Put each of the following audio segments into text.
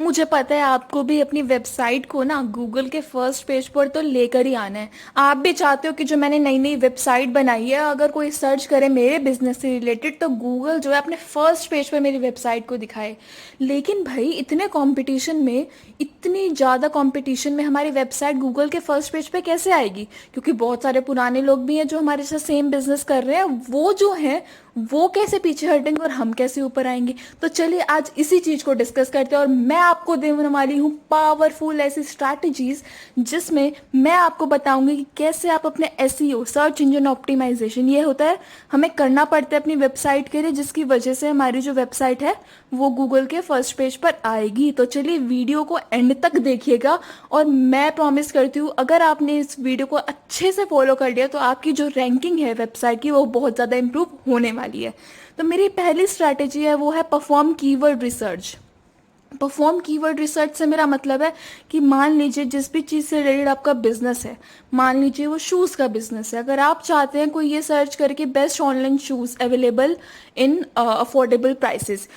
मुझे पता है आपको भी अपनी वेबसाइट को ना गूगल के फर्स्ट पेज पर तो लेकर ही आना है। आप भी चाहते हो कि जो मैंने नई नई वेबसाइट बनाई है, अगर कोई सर्च करे मेरे बिजनेस से रिलेटेड तो गूगल जो है अपने फर्स्ट पेज पर मेरी वेबसाइट को दिखाए। लेकिन भाई इतने कंपटीशन में, इतनी ज़्यादा कंपटीशन में हमारी वेबसाइट गूगल के फर्स्ट पेज पे कैसे आएगी? क्योंकि बहुत सारे पुराने लोग भी हैं जो हमारे साथ सेम बिजनेस कर रहे हैं, वो जो है वो कैसे पीछे हटेंगे और हम कैसे ऊपर आएंगे। तो चलिए आज इसी चीज को डिस्कस करते हैं और मैं आपको देने वाली हूँ पावरफुल ऐसी स्ट्रैटेजीज जिसमें मैं आपको बताऊंगी कि कैसे आप अपने एसईओ, सर्च इंजन ऑप्टिमाइजेशन, ये होता है हमें करना पड़ता है अपनी वेबसाइट के लिए, जिसकी वजह से हमारी जो वेबसाइट है वो गूगल के फर्स्ट पेज पर आएगी। तो चलिए वीडियो को एंड तक देखिएगा और मैं प्रॉमिस करती हूँ अगर आपने इस वीडियो को अच्छे से फॉलो कर लिया तो आपकी जो रैंकिंग है वेबसाइट की वो बहुत ज़्यादा इंप्रूव होने वाली है। तो मेरी पहली स्ट्रैटेजी है वो है perform keyword research. Perform keyword research से मेरा मतलब है कि मान लीजिए जिस भी चीज़ से रिलेटेड आपका बिजनेस है, मान लीजिए वो शूज़ का बिजनेस है, अगर आप चाहते हैं कोई ये सर्च करके best online shoes available in affordable prices,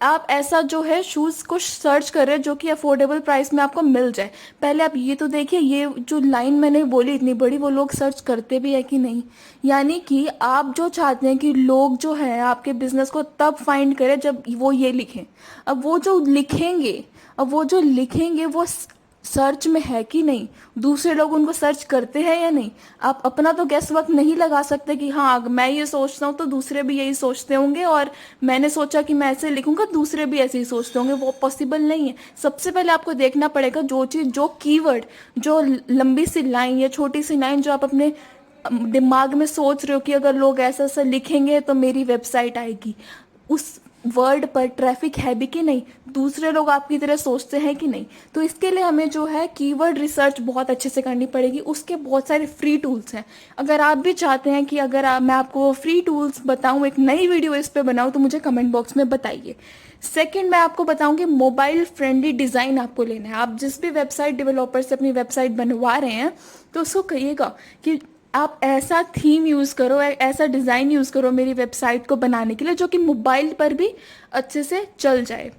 आप ऐसा जो है शूज़ को सर्च करें जो कि अफोर्डेबल प्राइस में आपको मिल जाए। पहले आप ये तो देखिए ये जो लाइन मैंने बोली इतनी बड़ी, वो लोग सर्च करते भी है कि नहीं। यानी कि आप जो चाहते हैं कि लोग जो है आपके बिजनेस को तब फाइंड करें जब वो ये लिखें। अब वो जो लिखेंगे, वो सर्च में है कि नहीं, दूसरे लोग उनको सर्च करते हैं या नहीं। आप अपना तो गैस वक्त नहीं लगा सकते कि हाँ अगर मैं ये सोचता हूँ तो दूसरे भी यही सोचते होंगे, और मैंने सोचा कि मैं ऐसे लिखूंगा दूसरे भी ऐसे ही सोचते होंगे, वो पॉसिबल नहीं है। सबसे पहले आपको देखना पड़ेगा जो चीज़, जो कीवर्ड, जो लंबी सी लाइन या छोटी सी लाइन जो आप अपने दिमाग में सोच रहे हो कि अगर लोग ऐसा ऐसा लिखेंगे तो मेरी वेबसाइट आएगी, उस वर्ड पर ट्रैफिक है भी कि नहीं, दूसरे लोग आपकी तरह सोचते हैं कि नहीं। तो इसके लिए हमें जो है कीवर्ड रिसर्च बहुत अच्छे से करनी पड़ेगी। उसके बहुत सारे फ्री टूल्स हैं। अगर आप भी चाहते हैं कि अगर मैं आपको फ्री टूल्स बताऊं, एक नई वीडियो इस पे बनाऊं, तो मुझे कमेंट बॉक्स में बताइए। सेकंड मैं आपको बताऊंगी मोबाइल फ्रेंडली डिज़ाइन आपको लेना है। आप जिस भी वेबसाइट डेवलपर से अपनी वेबसाइट बनवा रहे हैं तो उसको कहिएगा कि आप ऐसा थीम यूज़ करो, ऐसा डिज़ाइन यूज़ करो मेरी वेबसाइट को बनाने के लिए जो कि मोबाइल पर भी अच्छे से चल जाए।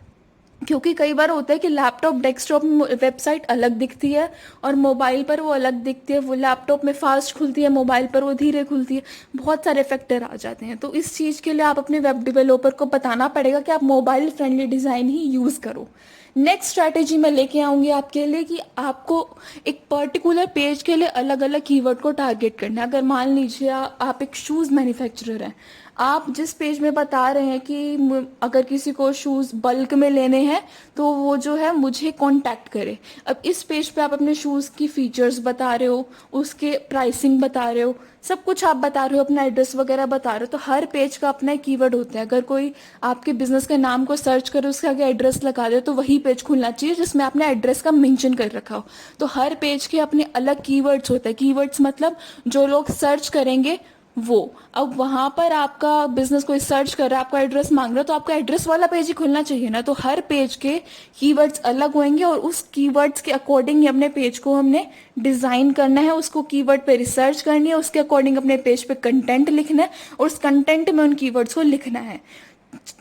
क्योंकि कई बार होता है कि लैपटॉप डेस्कटॉप में वेबसाइट अलग दिखती है और मोबाइल पर वो अलग दिखती है, वो लैपटॉप में फास्ट खुलती है, मोबाइल पर वो धीरे खुलती है, बहुत सारे फैक्टर आ जाते हैं। तो इस चीज़ के लिए आप अपने वेब डेवलपर को बताना पड़ेगा कि आप मोबाइल फ्रेंडली डिज़ाइन ही यूज़ करो। नेक्स्ट स्ट्रैटेजी मैं लेके आऊँगी आपके लिए कि आपको एक पर्टिकुलर पेज के लिए अलग अलग कीवर्ड को टारगेट करना है। अगर मान लीजिए आप एक शूज़ मैन्युफैक्चरर हैं, आप जिस पेज में बता रहे हैं कि अगर किसी को शूज़ बल्क में लेने हैं तो वो जो है मुझे कांटेक्ट करे। अब इस पेज पे आप अपने शूज़ की फीचर्स बता रहे हो, उसके प्राइसिंग बता रहे हो, सब कुछ आप बता रहे हो, अपना एड्रेस वगैरह बता रहे हो। तो हर पेज का अपना एक कीवर्ड होता है। अगर कोई आपके बिजनेस के नाम को सर्च करे, उसके आगे एड्रेस लगा दे, तो वही पेज खुलना चाहिए जिसमें आपने एड्रेस का मेंशन कर रखा हो। तो हर पेज के अपने अलग कीवर्ड्स होते हैं। कीवर्ड्स मतलब जो लोग सर्च करेंगे वो। अब वहां पर आपका बिजनेस कोई सर्च कर रहा है, आपका एड्रेस मांग रहा है, तो आपका एड्रेस वाला पेज ही खुलना चाहिए ना। तो हर पेज के कीवर्ड्स अलग होंगे और उस कीवर्ड्स के अकॉर्डिंग ही अपने पेज को हमने डिजाइन करना है, उसको कीवर्ड पे रिसर्च करनी है, उसके अकॉर्डिंग अपने पेज पे कंटेंट लिखना है और उस कंटेंट में उन कीवर्ड्स को लिखना है।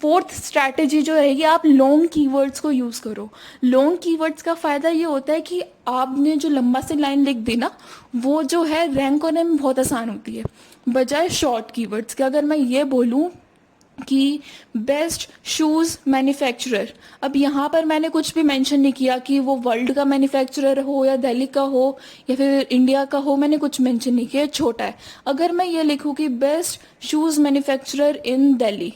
फोर्थ स्ट्रैटेजी जो रहेगी, आप लॉन्ग कीवर्ड्स को यूज करो। लॉन्ग कीवर्ड्स का फायदा ये होता है कि आपने जो लंबा से लाइन लिख दी ना, वो जो है रैंक होने में बहुत आसान होती है बजाय शॉर्ट कीवर्ड्स के। अगर मैं ये बोलूं कि बेस्ट शूज़ मैन्युफैक्चरर, अब यहाँ पर मैंने कुछ भी मेंशन नहीं किया कि वो वर्ल्ड का मैन्युफैक्चरर हो या दिल्ली का हो या फिर इंडिया का हो, मैंने कुछ मेंशन नहीं किया, छोटा है। अगर मैं ये लिखूँ कि बेस्ट शूज़ मैन्युफैक्चरर इन दिल्ली,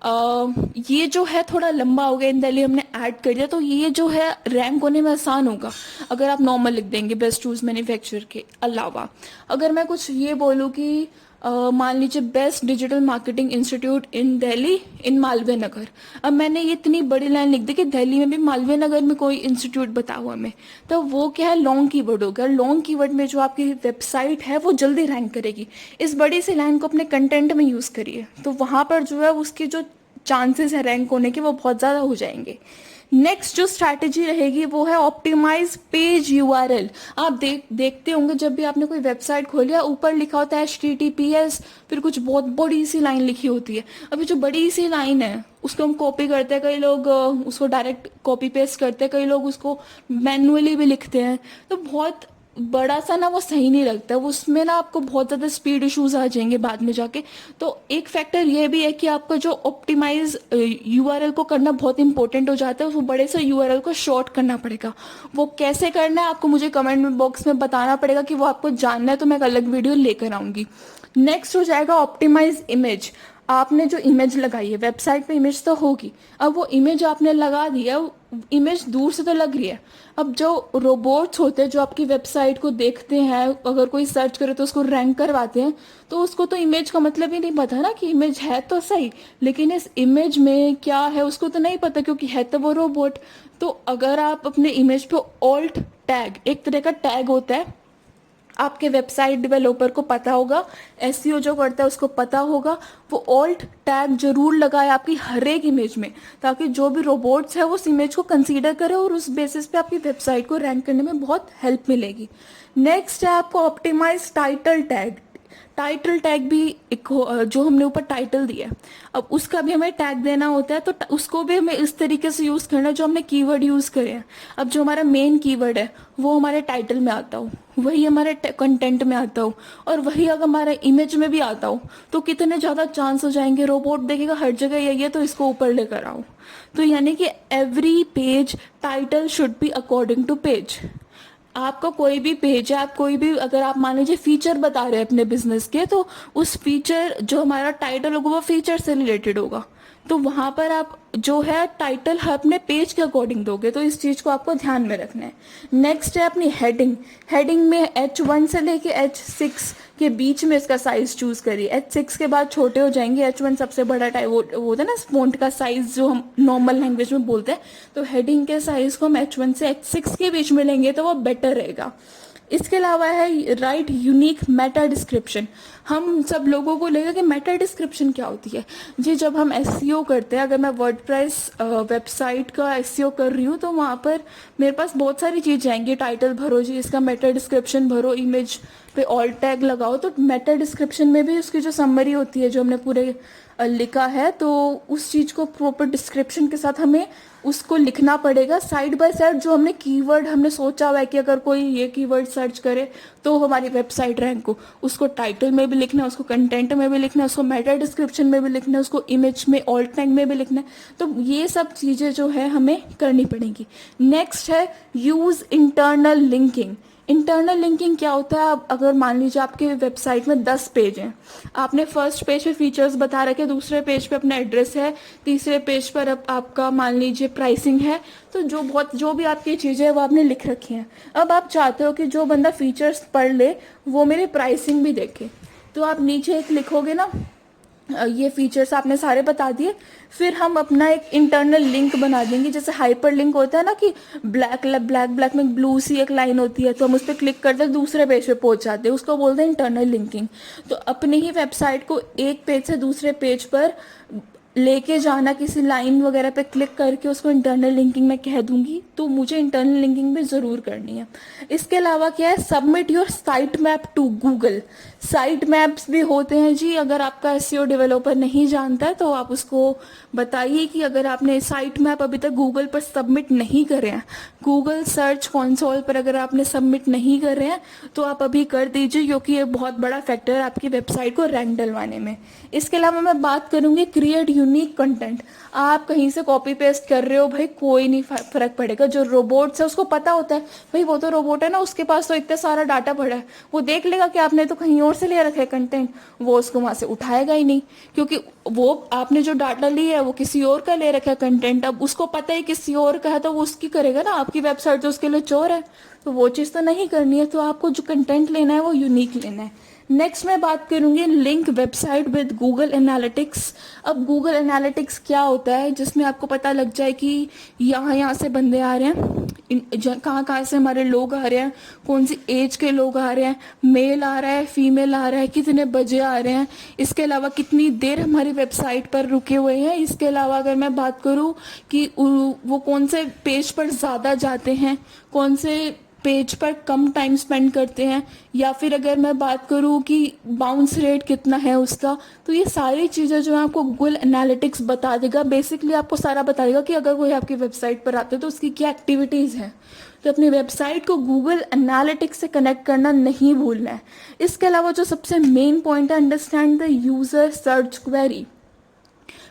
ये जो है थोड़ा लंबा हो गया, इन दिल्ली हमने ऐड कर दिया, तो ये जो है रैंक होने में आसान होगा अगर आप नॉर्मल लिख देंगे बेस्ट शूज़ मैन्युफैक्चरर के अलावा। अगर मैं कुछ ये बोलूँ कि मान लीजिए best digital marketing institute in Delhi in Malviya Nagar, अब मैंने ये इतनी बड़ी लाइन लिख दी कि दिल्ली में भी मालवीय नगर में कोई इंस्टीट्यूट बता हुआ हमें, तो वो क्या है, लॉन्ग कीवर्ड हो गया। लॉन्ग कीवर्ड में जो आपकी वेबसाइट है वो जल्दी रैंक करेगी। इस बड़ी सी लाइन को अपने कंटेंट में यूज़ करिए, तो वहाँ पर जो है उसकी जो चांसेस है रैंक होने के वो बहुत ज़्यादा हो जाएंगे। नेक्स्ट जो स्ट्रैटेजी रहेगी वो है ऑप्टिमाइज पेज यूआरएल। आप देखते होंगे जब भी आपने कोई वेबसाइट खोली है ऊपर लिखा होता है HTTPS, फिर कुछ बहुत बड़ी सी लाइन लिखी होती है। अभी जो बड़ी सी लाइन है उसको हम कॉपी करते हैं, कई लोग उसको डायरेक्ट कॉपी पेस्ट करते हैं, कई लोग उसको मैन्युअली भी लिखते हैं। तो बहुत बड़ा सा ना वो सही नहीं लगता, उसमें ना आपको बहुत ज़्यादा स्पीड इश्यूज आ जाएंगे बाद में जाके। तो एक फैक्टर ये भी है कि आपका जो ऑप्टिमाइज यूआरएल को करना बहुत इंपॉर्टेंट हो जाता है, वो बड़े से यूआरएल को शॉर्ट करना पड़ेगा। वो कैसे करना है आपको मुझे कमेंट बॉक्स में बताना पड़ेगा, कि वो आपको जानना है तो मैं एक अलग वीडियो लेकर आऊंगी। नेक्स्ट हो जाएगा ऑप्टिमाइज इमेज। आपने जो इमेज लगाई है वेबसाइट पे, इमेज तो होगी, अब वो इमेज आपने लगा दी है, इमेज दूर से तो लग रही है। अब जो रोबोट्स होते हैं जो आपकी वेबसाइट को देखते हैं, अगर कोई सर्च करे तो उसको रैंक करवाते हैं, तो उसको तो इमेज का मतलब ही नहीं पता ना कि इमेज है तो सही, लेकिन इस इमेज में क्या है उसको तो नहीं पता, क्योंकि है तो वो रोबोट। तो अगर आप अपने इमेज पे ऑल्ट टैग, एक तरह का टैग होता है, आपके वेबसाइट डेवलपर को पता होगा, एसईओ जो करता है उसको पता होगा, वो ऑल्ट टैग जरूर लगाए आपकी हर एक इमेज में, ताकि जो भी रोबोट्स है वो उस इमेज को कंसीडर करे और उस बेसिस पे आपकी वेबसाइट को रैंक करने में बहुत हेल्प मिलेगी। नेक्स्ट है आपको optimise title tag. Title tag भी एक जो हमने ऊपर टाइटल दिया है, अब उसका भी हमें टैग देना होता है, तो उसको भी हमें इस तरीके से यूज़ करना है जो हमने कीवर्ड यूज़ करे हैं। अब जो हमारा मेन कीवर्ड है वो हमारे टाइटल में आता हो, वही हमारे कंटेंट में आता हो, और वही अगर हमारे इमेज में भी आता हो, तो कितने ज़्यादा चांस हो जाएंगे, रोबोट देखेगा हर जगह यही है तो इसको ऊपर लेकर आओ। तो यानी कि every page title should be according to page. आपका कोई भी पेज है, आप कोई भी, अगर आप मान लीजिए फीचर बता रहे हैं अपने बिजनेस के, तो उस फीचर जो हमारा टाइटल होगा वो फीचर से रिलेटेड होगा, तो वहां पर आप जो है टाइटल अपने पेज के अकॉर्डिंग दोगे, तो इस चीज को आपको ध्यान में रखना है। नेक्स्ट है अपनी हेडिंग। हेडिंग में H1 से लेके H6 के बीच में इसका साइज चूज करिए। H6 के बाद छोटे हो जाएंगे, H1 सबसे बड़ा टाइप वो होता है ना फॉन्ट का साइज जो हम नॉर्मल लैंग्वेज में बोलते हैं, तो हेडिंग के साइज को हम H1 से H6 के बीच में लेंगे तो वो बेटर रहेगा। इसके अलावा है राइट यूनिक मेटा डिस्क्रिप्शन। हम सब लोगों को लगेगा कि मेटा डिस्क्रिप्शन क्या होती है जी। जब हम एसईओ करते हैं, अगर मैं वर्डप्रेस वेबसाइट का एसईओ कर रही हूँ तो वहाँ पर मेरे पास बहुत सारी चीज़ आएंगी, टाइटल भरो जी, इसका मेटा डिस्क्रिप्शन भरो, इमेज पे ऑल्ट टैग लगाओ। तो मेटा डिस्क्रिप्शन में भी उसकी जो समरी होती है जो हमने पूरे लिखा है, तो उस चीज़ को प्रॉपर डिस्क्रिप्शन के साथ हमें उसको लिखना पड़ेगा साइड बाय साइड। जो हमने कीवर्ड हमने सोचा हुआ है कि अगर कोई ये कीवर्ड सर्च करे तो हमारी वेबसाइट रैंक हो, उसको टाइटल में भी लिखना है, उसको कंटेंट में भी लिखना है, उसको मेटा डिस्क्रिप्शन में भी लिखना है, उसको इमेज में ऑल्ट टैग में भी लिखना है। तो ये सब चीज़ें जो है हमें करनी पड़ेंगी। नेक्स्ट है use internal linking. Internal linking क्या होता है? अब अगर मान लीजिए आपके वेबसाइट में 10 पेज हैं, आपने फर्स्ट पेज पे फीचर्स बता रखे, दूसरे पेज पे अपना एड्रेस है, तीसरे पेज पर अब आपका मान लीजिए प्राइसिंग है, तो जो भी आपकी चीज़ें हैं वो आपने लिख रखी हैं। अब आप चाहते हो कि जो बंदा फीचर्स पढ़ ले वो मेरी प्राइसिंग भी देखे, तो आप नीचे एक लिखोगे ना, ये फीचर्स आपने सारे बता दिए, फिर हम अपना एक इंटरनल लिंक बना देंगे, जैसे हाइपर लिंक होता है ना कि ब्लैक में ब्लू सी एक लाइन होती है, तो हम उस पर क्लिक करते हैं दूसरे पेज पे पहुंच जाते हैं, उसको बोलते हैं इंटरनल लिंकिंग। तो अपनी ही वेबसाइट को एक पेज से दूसरे पेज पर लेके जाना, किसी लाइन वगैरह पे क्लिक करके उसको इंटरनल लिंकिंग में कह दूंगी, तो मुझे इंटरनल लिंकिंग भी ज़रूर करनी है। इसके अलावा क्या है, submit your site map to Google. Site maps भी होते हैं जी, अगर आपका एसईओ डेवलपर नहीं जानता है तो आप उसको बताइए कि अगर आपने साइट मैप अभी तक गूगल पर सबमिट नहीं करे हैं, गूगल सर्च कंसोल पर अगर आपने सबमिट नहीं कर रहे हैं तो आप अभी कर दीजिए, क्योंकि ये बहुत बड़ा फैक्टर है आपकी वेबसाइट को रैंक डलवाने में। इसके अलावा मैं बात करूंगी क्रिएट यूनिक कंटेंट। आप कहीं से कॉपी पेस्ट कर रहे हो भाई, कोई नहीं फर्क पड़ेगा। जो रोबोट्स है उसको पता होता है भाई, वो तो रोबोट है ना, उसके पास तो इतना सारा डाटा पड़ा है, वो देख लेगा कि आपने तो कहीं और से ले रखा है कंटेंट, वो उसको वहां से उठाएगा ही नहीं, क्योंकि वो आपने जो डाटा लिया है वो किसी और का ले रखा है कंटेंट। अब उसको पता है किसी और का है तो वो उसकी करेगा ना, आपकी वेबसाइट तो उसके लिए चोर है, तो वो चीज़ तो नहीं करनी है। तो आपको जो कंटेंट लेना है वो यूनिक लेना है। नेक्स्ट मैं बात करूंगी link website with Google analytics. अब गूगल एनालिटिक्स क्या होता है, जिसमें आपको पता लग जाए कि यहाँ से बंदे आ रहे हैं, कहाँ कहाँ से हमारे लोग आ रहे हैं, कौन सी एज के लोग आ रहे हैं, मेल आ रहा है, फीमेल आ रहा है, कितने बजे आ रहे हैं, इसके अलावा कितनी देर हमारी वेबसाइट पर रुके हुए हैं। इसके अलावा अगर मैं बात करूँ कि वो कौन से पेज पर ज़्यादा जाते हैं, कौन से पेज पर कम टाइम स्पेंड करते हैं, या फिर अगर मैं बात करूँ कि बाउंस रेट कितना है उसका, तो ये सारी चीज़ें जो है आपको गूगल एनालिटिक्स बता देगा। बेसिकली आपको सारा बता देगा कि अगर कोई आपकी वेबसाइट पर आता है तो उसकी क्या एक्टिविटीज़ हैं। तो अपनी वेबसाइट को गूगल एनालिटिक्स से कनेक्ट करना नहीं भूलना है। इसके अलावा जो सबसे मेन पॉइंट है, understand the user search query.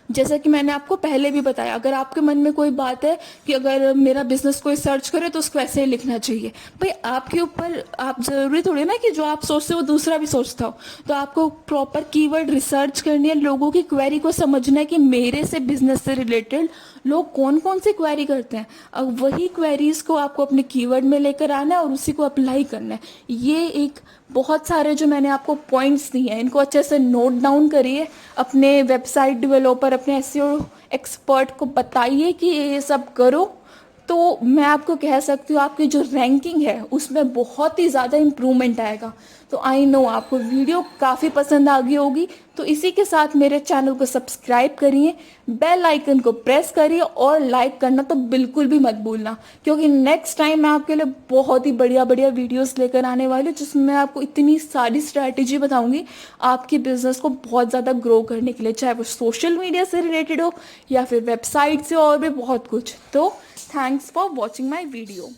जैसा कि मैंने आपको पहले भी बताया, अगर आपके मन में कोई बात है कि अगर मेरा बिजनेस कोई सर्च करे तो उसको ऐसे ही लिखना चाहिए, भाई आपके ऊपर, आप जरूरी थोड़ी ना कि जो आप सोचते हो वो दूसरा भी सोचता हो। तो आपको प्रॉपर कीवर्ड रिसर्च करनी है, लोगों की क्वेरी को समझना है कि मेरे से बिजनेस से रिलेटेड लोग कौन कौन सी क्वेरी करते हैं। अब वही क्वेरीज को आपको अपने कीवर्ड में लेकर आना है और उसी को अप्लाई करना है। ये एक बहुत सारे जो मैंने आपको पॉइंट्स दिए हैं, इनको अच्छे से नोट डाउन करिए, अपने वेबसाइट डेवलपर, अपने एसईओ एक्सपर्ट को बताइए कि ये सब करो। तो मैं आपको कह सकती हूँ आपकी जो रैंकिंग है उसमें बहुत ही ज़्यादा इम्प्रूवमेंट आएगा। तो आई नो आपको वीडियो काफ़ी पसंद आ गई होगी, तो इसी के साथ मेरे चैनल को सब्सक्राइब करिए, बेल आइकन को प्रेस करिए और लाइक करना तो बिल्कुल भी मत भूलना, क्योंकि नेक्स्ट टाइम मैं आपके लिए बहुत ही बढ़िया बढ़िया वीडियोस लेकर आने वाली हूँ, जिसमें मैं आपको इतनी सारी स्ट्रैटेजी बताऊंगी आपकी बिजनेस को बहुत ज़्यादा ग्रो करने के लिए, चाहे वो सोशल मीडिया से रिलेटेड हो या फिर वेबसाइट से और भी बहुत कुछ। तो thanks for watching my video.